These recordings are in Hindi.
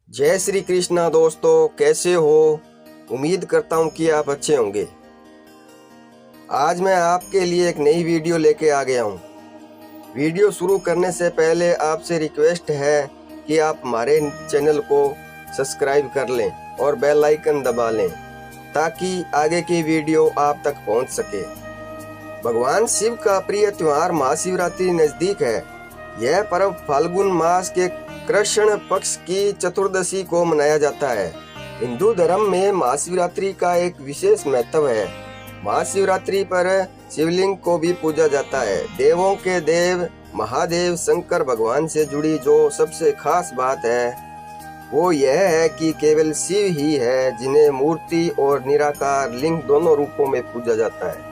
जय श्री कृष्णा दोस्तों, कैसे हो? उम्मीद करता हूँ कि आप अच्छे होंगे। आज मैं आपके लिए एक नई वीडियो लेके आ गया हूँ। वीडियो शुरू करने से पहले आपसे रिक्वेस्ट है कि आप हमारे चैनल को सब्सक्राइब कर लें और बेल आइकन दबा लें ताकि आगे की वीडियो आप तक पहुँच सके। भगवान शिव का प्रिय त्योहार महाशिवरात्रि नज़दीक है। यह पर्व फाल्गुन मास के कृष्ण पक्ष की चतुर्दशी को मनाया जाता है। हिंदू धर्म में महाशिवरात्रि का एक विशेष महत्व है। महाशिवरात्रि पर शिवलिंग को भी पूजा जाता है। देवों के देव महादेव शंकर भगवान से जुड़ी जो सबसे खास बात है वो यह है कि केवल शिव ही है जिन्हें मूर्ति और निराकार लिंग दोनों रूपों में पूजा जाता है।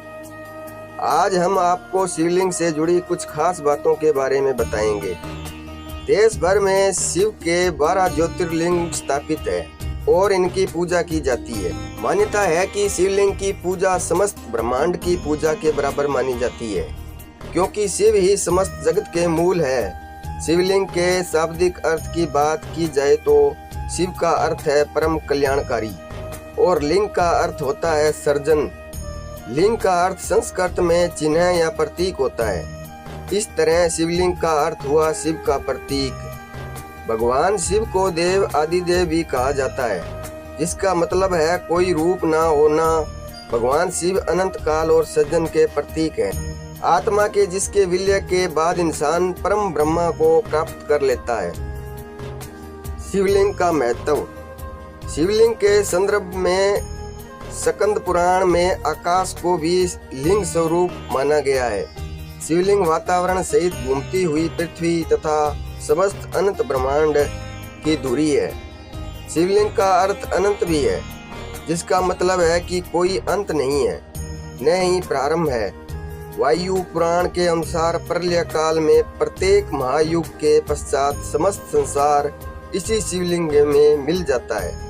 आज हम आपको शिवलिंग से जुड़ी कुछ खास बातों के बारे में बताएंगे। देश भर में शिव के 12 ज्योतिर्लिंग स्थापित है और इनकी पूजा की जाती है। मान्यता है कि शिवलिंग की पूजा समस्त ब्रह्मांड की पूजा के बराबर मानी जाती है, क्योंकि शिव ही समस्त जगत के मूल है। शिवलिंग के शाब्दिक अर्थ की बात की जाए तो शिव का अर्थ है परम कल्याणकारी और लिंग का अर्थ होता है सर्जन। लिंग का अर्थ संस्कृत में चिन्ह या प्रतीक होता है। इस तरह शिवलिंग का अर्थ हुआ शिव का प्रतीक। भगवान शिव को देव आदिदेव भी कहा जाता है, जिसका मतलब है कोई रूप ना होना। भगवान शिव अनंत काल और सृजन के प्रतीक हैं। आत्मा के जिसके विलय के बाद इंसान परम ब्रह्मा को प्राप्त कर लेता है। शिवलिंग का महत्व। शिवलिंग के संदर्भ में स्कंद पुराण में आकाश को भी लिंग स्वरूप माना गया है। शिवलिंग वातावरण सहित घूमती हुई पृथ्वी तथा समस्त अनंत ब्रह्मांड की धुरी है। शिवलिंग का अर्थ अनंत भी है, जिसका मतलब है कि कोई अंत नहीं है, न ही प्रारंभ है। वायु पुराण के अनुसार प्रलय काल में प्रत्येक महायुग के पश्चात समस्त संसार इसी शिवलिंग में मिल जाता है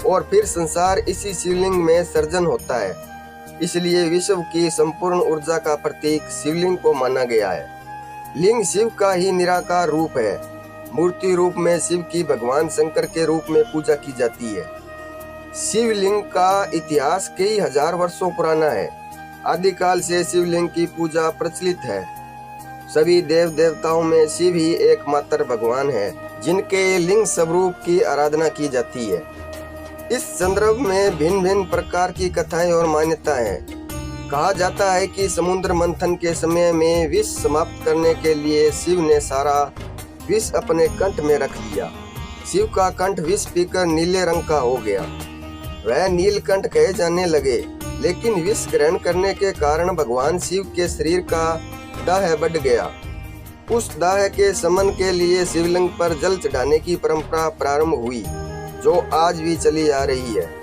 और फिर संसार इसी शिवलिंग में सर्जन होता है। इसलिए विश्व की संपूर्ण ऊर्जा का प्रतीक शिवलिंग को माना गया है। लिंग शिव का ही निराकार रूप है। मूर्ति रूप में शिव की भगवान शंकर के रूप में पूजा की जाती है। शिवलिंग का इतिहास कई हजार वर्षों पुराना है। आदिकाल से शिवलिंग की पूजा प्रचलित है। सभी देव देवताओं में शिव ही एकमात्र भगवान है जिनके लिंग स्वरूप की आराधना की जाती है। इस संदर्भ में भिन्न भिन्न प्रकार की कथाएं और मान्यताएं हैं। कहा जाता है कि समुद्र मंथन के समय में विष समाप्त करने के लिए शिव ने सारा विष अपने कंठ में रख लिया। शिव का कंठ विष पीकर नीले रंग का हो गया। वह नीलकंठ कहे जाने लगे, लेकिन विष ग्रहण करने के कारण भगवान शिव के शरीर का दाह बढ़ गया। उस दाह के शमन के लिए शिवलिंग पर जल चढ़ाने की परंपरा प्रारंभ हुई, जो आज भी चली आ रही है।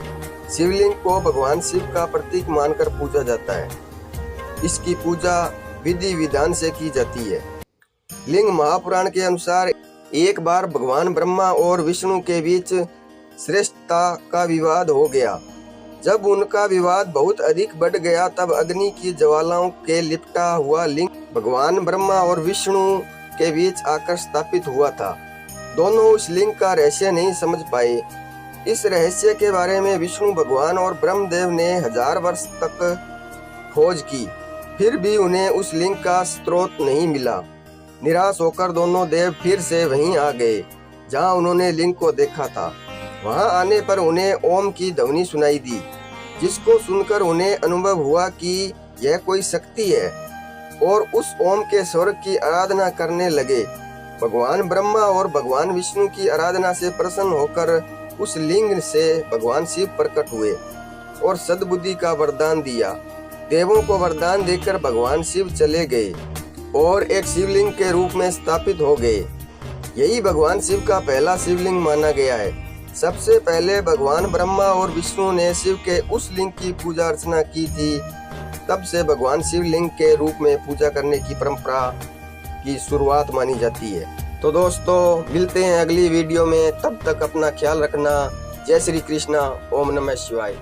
शिवलिंग को भगवान शिव का प्रतीक मानकर पूजा जाता है। इसकी पूजा विधि विधान से की जाती है। लिंग महापुराण के अनुसार एक बार भगवान ब्रह्मा और विष्णु के बीच श्रेष्ठता का विवाद हो गया। जब उनका विवाद बहुत अधिक बढ़ गया तब अग्नि की ज्वालाओं के लिपटा हुआ लिंग भगवान ब्रह्मा और विष्णु के बीच आकर स्थापित हुआ था। दोनों उस लिंग का रहस्य नहीं समझ पाए। इस रहस्य के बारे में विष्णु भगवान और ब्रह्मदेव ने 1000 वर्ष तक खोज की, फिर भी उन्हें उस लिंग का स्रोत नहीं मिला। निराश होकर दोनों देव फिर से वहीं आ गए जहां उन्होंने लिंग को देखा था। वहां आने पर उन्हें ओम की ध्वनि सुनाई दी, जिसको सुनकर उन्हें अनुभव हुआ कि यह कोई शक्ति है और उस ओम के स्वर की आराधना करने लगे। भगवान ब्रह्मा और भगवान विष्णु की आराधना से प्रसन्न होकर उस लिंग से भगवान शिव प्रकट हुए और सद्बुद्धि का वरदान दिया। देवों को वरदान देकर भगवान शिव चले गए और एक शिवलिंग के रूप में स्थापित हो गए। यही भगवान शिव का पहला शिवलिंग माना गया है। सबसे पहले भगवान ब्रह्मा और विष्णु ने शिव के उस लिंग की पूजा अर्चना की थी। तब से भगवान शिवलिंग के रूप में पूजा करने की परंपरा की शुरुआत मानी जाती है। तो दोस्तों, मिलते हैं अगली वीडियो में। तब तक अपना ख्याल रखना। जय श्री कृष्णा। ओम नमः शिवाय।